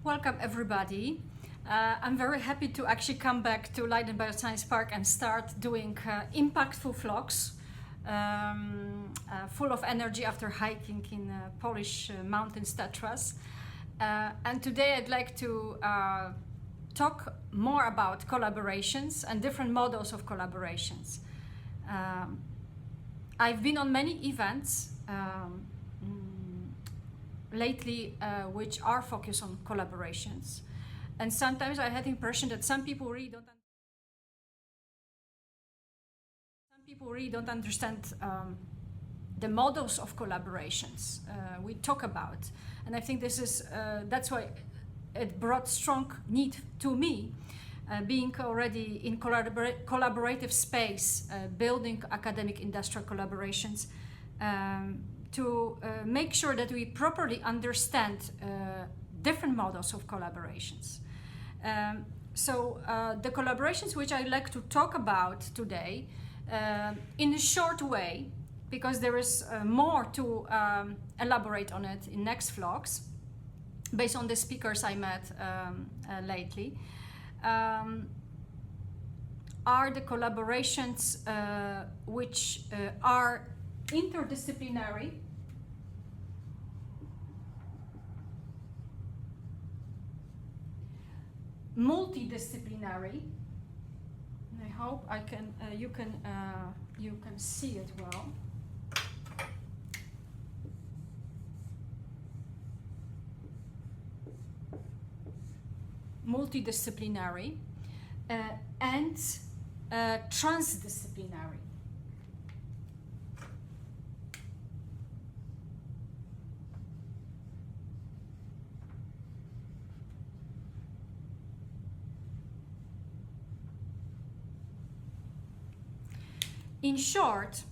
Welcome everybody. I'm very happy to actually come back to Leiden Bioscience Park and start doing impactful vlogs, full of energy after hiking in Polish mountains Tatras. And today I'd like to talk more about collaborations and different models of collaborations. I've been on many events lately which are focused on collaborations, and sometimes I had the impression that some people really don't understand the models of collaborations we talk about, and I think this is that's why it brought strong need to me, being already in collaborative space, building academic industrial collaborations, to make sure that we properly understand different models of collaborations. So the collaborations which I'd like to talk about today in a short way, because there is more to elaborate on it in next vlogs, based on the speakers I met lately, are the collaborations which are interdisciplinary, multidisciplinary, and I hope you can see it well. Multidisciplinary and transdisciplinary. In short,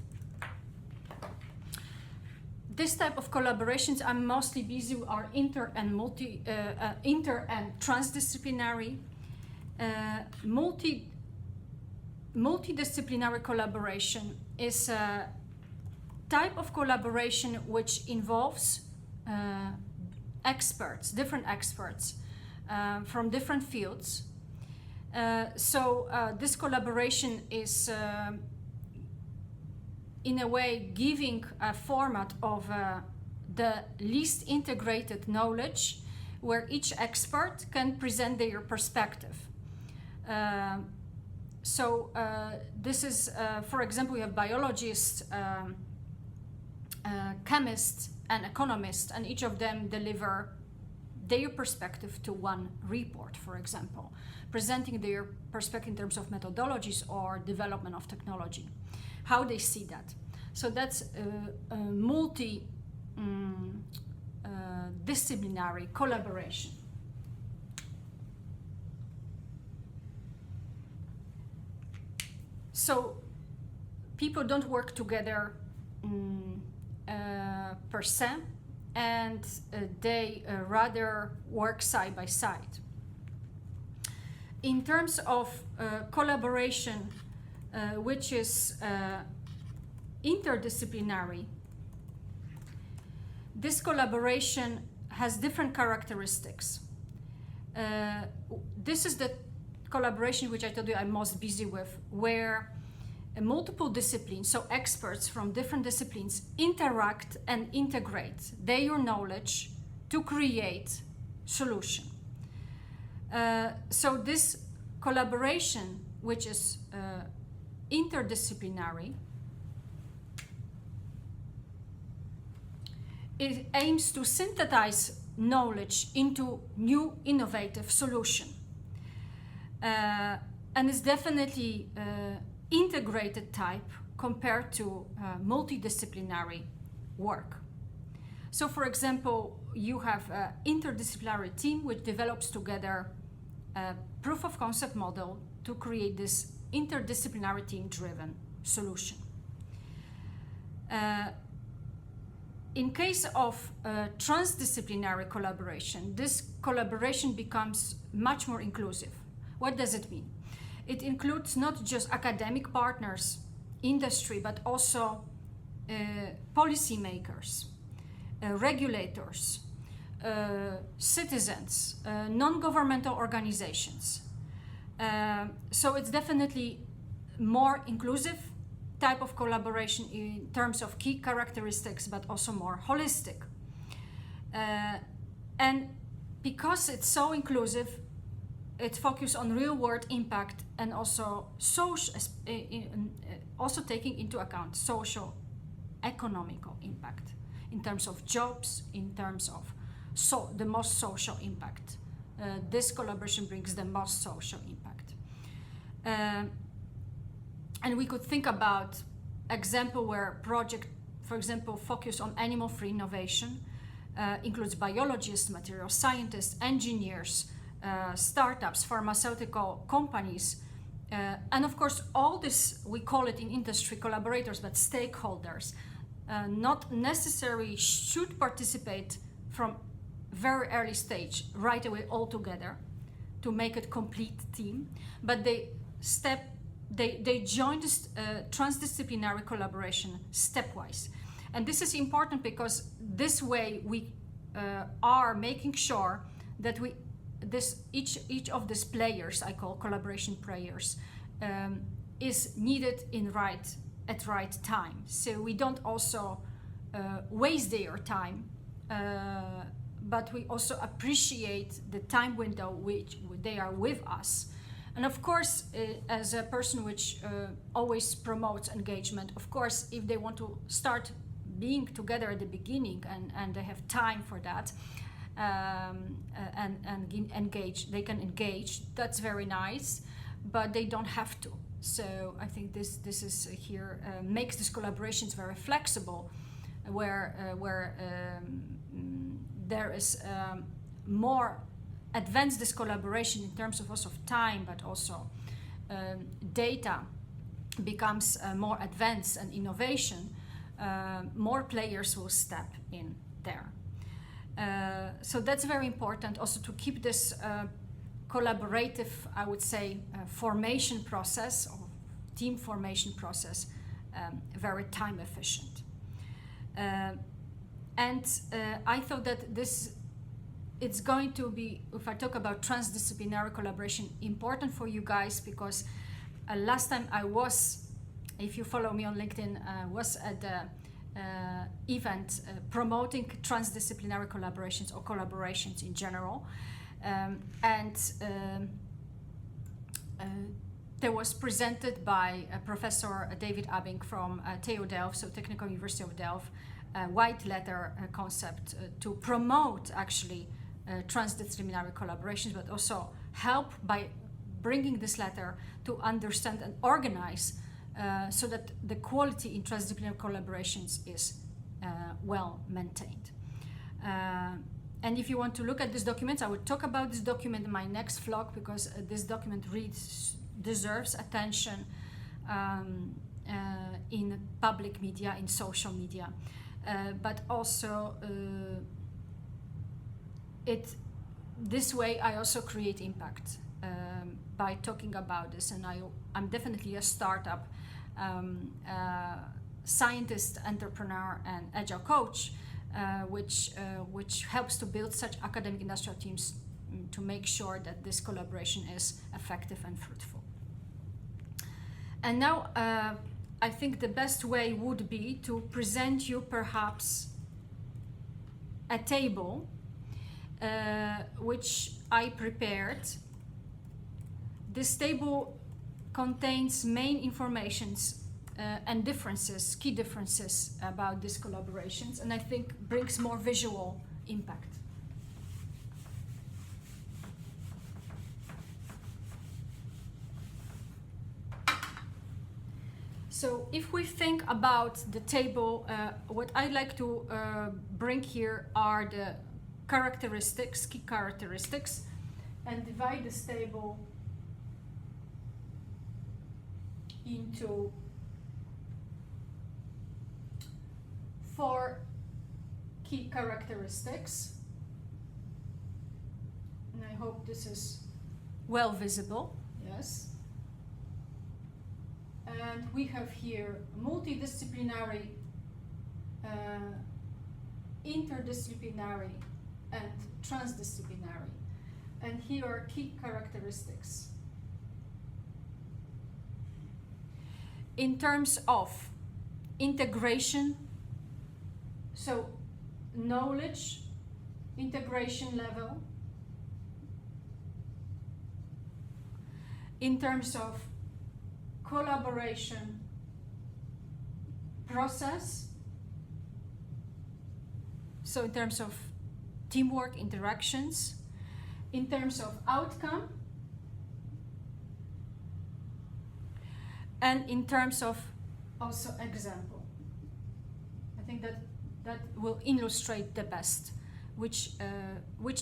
this type of collaborations I'm mostly busy with are inter and transdisciplinary. Multidisciplinary collaboration is a type of collaboration which involves different experts from different fields. So this collaboration is in a way giving a format of the least integrated knowledge, where each expert can present their perspective. This is, for example, we have biologists, chemists, and economists, and each of them deliver their perspective to one report, for example, presenting their perspective in terms of methodologies or development of technology, how they see that. So that's a multi-disciplinary collaboration. So people don't work together per se, and they rather work side by side. In terms of collaboration, which is interdisciplinary, this collaboration has different characteristics. This is the collaboration which I told you I'm most busy with, where multiple disciplines, so experts from different disciplines, interact and integrate their knowledge to create solution. So this collaboration, which is interdisciplinary, it aims to synthesize knowledge into new innovative solution, and is definitely integrated type compared to multidisciplinary work. So for example, you have an interdisciplinary team which develops together a proof of concept model to create this interdisciplinary team-driven solution. In case of transdisciplinary collaboration, this collaboration becomes much more inclusive. What does it mean? It includes not just academic partners, industry, but also policymakers, regulators, citizens, non-governmental organizations. So it's definitely more inclusive type of collaboration in terms of key characteristics, but also more holistic. And because it's so inclusive, it focuses on real-world impact and also also taking into account social, economical impact in terms of jobs, in terms of the most social impact. This collaboration brings the most social impact. And we could think about example where project, for example, focus on animal-free innovation, includes biologists, material scientists, engineers, startups, pharmaceutical companies, and of course all this, we call it in industry collaborators, but stakeholders, not necessarily should participate from very early stage, right away all together to make it complete team, but they join this transdisciplinary collaboration stepwise. And this is important because this way we are making sure that each of these players, I call collaboration players, is needed at right time. So we don't also waste their time, but we also appreciate the time window which they are with us. And of course, as a person which always promotes engagement, of course, if they want to start being together at the beginning and they have time for that, and engage, they can engage, that's very nice, but they don't have to. So I think this is here makes these collaborations very flexible, where there is more advanced this collaboration in terms of also time, but also data becomes more advanced, and innovation, more players will step in there. So that's very important also to keep this collaborative, I would say, formation process or team formation process very time efficient. And I thought that it's going to be, if I talk about transdisciplinary collaboration, important for you guys, because last time I was, if you follow me on LinkedIn, was at the event promoting transdisciplinary collaborations or collaborations in general. There was presented by Professor David Abing from TU Delft, so Technical University of Delft, white letter concept to promote actually transdisciplinary collaborations, but also help by bringing this letter to understand and organize so that the quality in transdisciplinary collaborations is well maintained. And if you want to look at this document, I will talk about this document in my next vlog, because this document really deserves attention in public media, in social media, but also this way I also create impact by talking about this. And I'm definitely a startup scientist, entrepreneur, and agile coach, which helps to build such academic industrial teams to make sure that this collaboration is effective and fruitful. And now I think the best way would be to present you perhaps a table which I prepared. This table contains main informations and differences, key differences about these collaborations, and I think brings more visual impact. So if we think about the table, what I'd like to bring here are the characteristics, key characteristics, and divide this table into 4 key characteristics. And I hope this is well visible, yes. And we have here multidisciplinary, interdisciplinary, and transdisciplinary. And here are key characteristics. In terms of integration, so knowledge, integration level, in terms of collaboration, process, so in terms of teamwork, interactions, in terms of outcome, and in terms of also example. I think that will illustrate the best which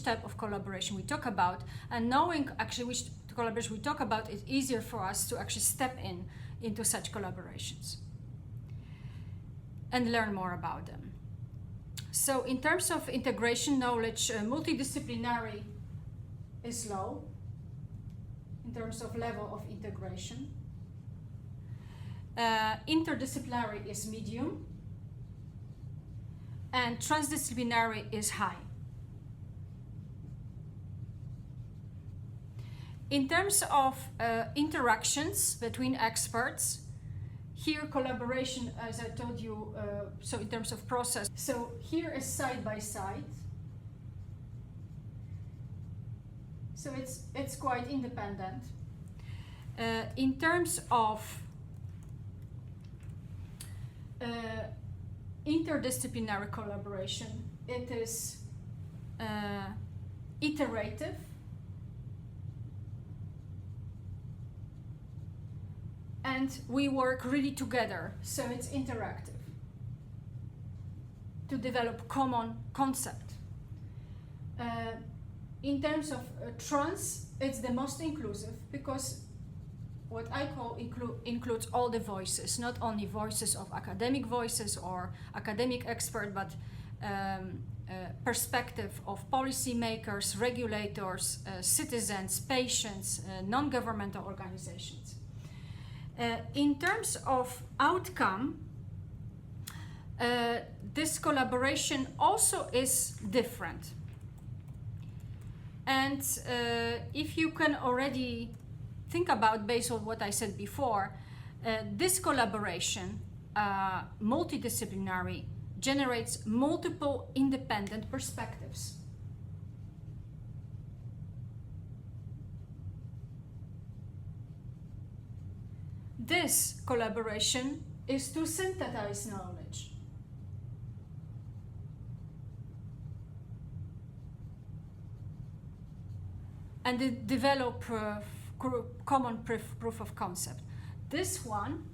type of collaboration we talk about, and knowing actually which collaboration we talk about, it's easier for us to actually step into such collaborations and learn more about them. So in terms of integration knowledge, multidisciplinary is low in terms of level of integration. Interdisciplinary is medium, and transdisciplinary is high. In terms of interactions between experts, here collaboration, as I told you, so in terms of process, so here is side by side. So it's quite independent. In terms of interdisciplinary collaboration, it is iterative, and we work really together, so it's interactive to develop common concept. In terms of trans, it's the most inclusive, because what I call includes all the voices, not only voices of academic voices or academic expert, but perspective of policymakers, regulators, citizens, patients, non-governmental organizations. In terms of outcome, this collaboration also is different. And if you can already think about, based on what I said before, this collaboration, multidisciplinary, generates multiple independent perspectives. This collaboration is to synthesize knowledge. And develop common proof of concept. This one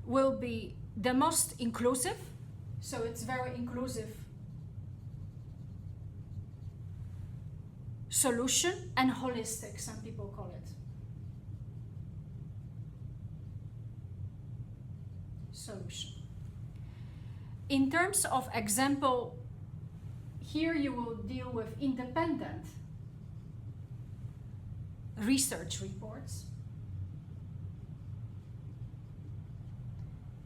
will be the most inclusive, so it's very inclusive solution, and holistic, some people call it. Solution. In terms of example, here you will deal with independent research reports.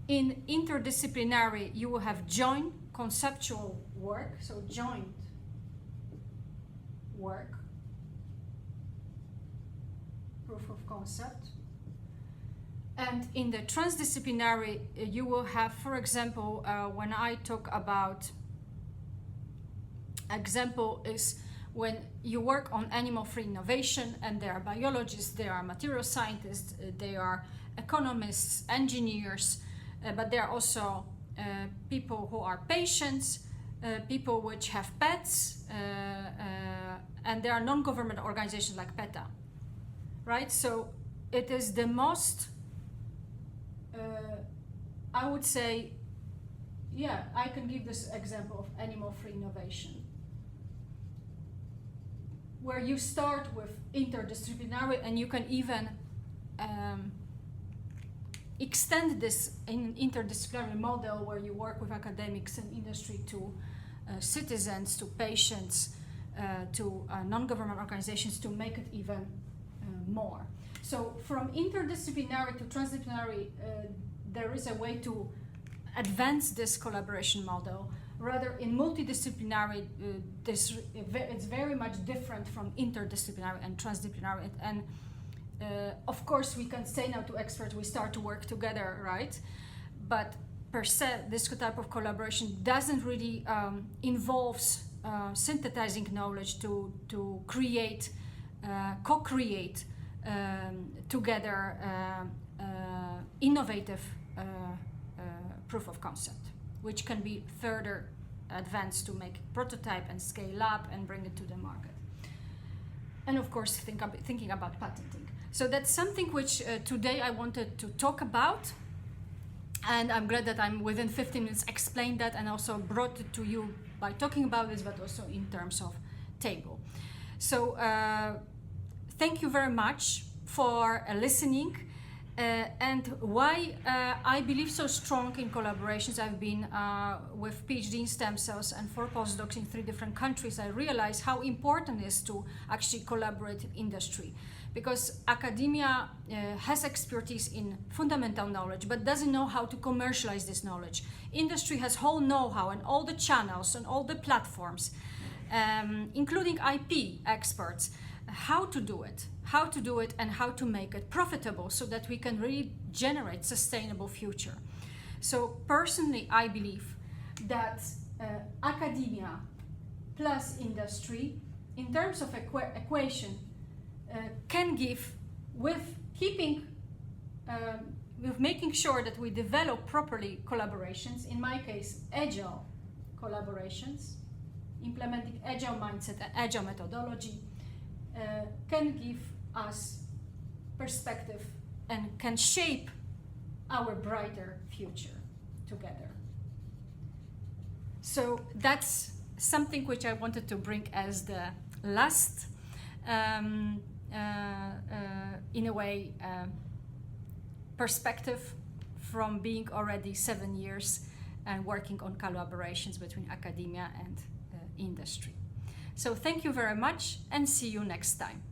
In interdisciplinary, you will have joint conceptual work, so joint work, proof of concept. And in the transdisciplinary, you will have, for example, when I talk about example is when you work on animal-free innovation, and there are biologists, there are material scientists, there are economists, engineers, but there are also people who are patients, people which have pets, and there are non-government organizations like PETA, right? So it is the most, I would say, yeah, I can give this example of animal-free innovation, where you start with interdisciplinary, and you can even extend this in interdisciplinary model where you work with academics and industry to citizens, to patients, to non-government organizations, to make it even more. So from interdisciplinary to transdisciplinary, there is a way to advance this collaboration model rather in multidisciplinary, it's very much different from interdisciplinary and transdisciplinary. And of course, we can say now to experts, we start to work together, right? But per se, this type of collaboration doesn't really involves synthesizing knowledge to create, co-create together innovative proof of concept, which can be further advanced to make prototype and scale up and bring it to the market. And of course, thinking about patenting. So that's something which today I wanted to talk about. And I'm glad that I'm within 15 minutes explained that and also brought it to you by talking about this, but also in terms of table. So thank you very much for listening. And why I believe so strong in collaborations. I've been with PhD in stem cells and 4 postdocs in 3 different countries. I realize how important it is to actually collaborate with industry, because academia has expertise in fundamental knowledge but doesn't know how to commercialize this knowledge. Industry has whole know-how and all the channels and all the platforms, including IP experts, how to do it and how to make it profitable so that we can really generate sustainable future. So personally, I believe that academia plus industry, in terms of equation, can give, with making sure that we develop properly collaborations, in my case, agile collaborations, implementing agile mindset and agile methodology, can give us perspective and can shape our brighter future together. So that's something which I wanted to bring as the last, in a way, perspective from being already 7 years and working on collaborations between academia and industry. So thank you very much and see you next time.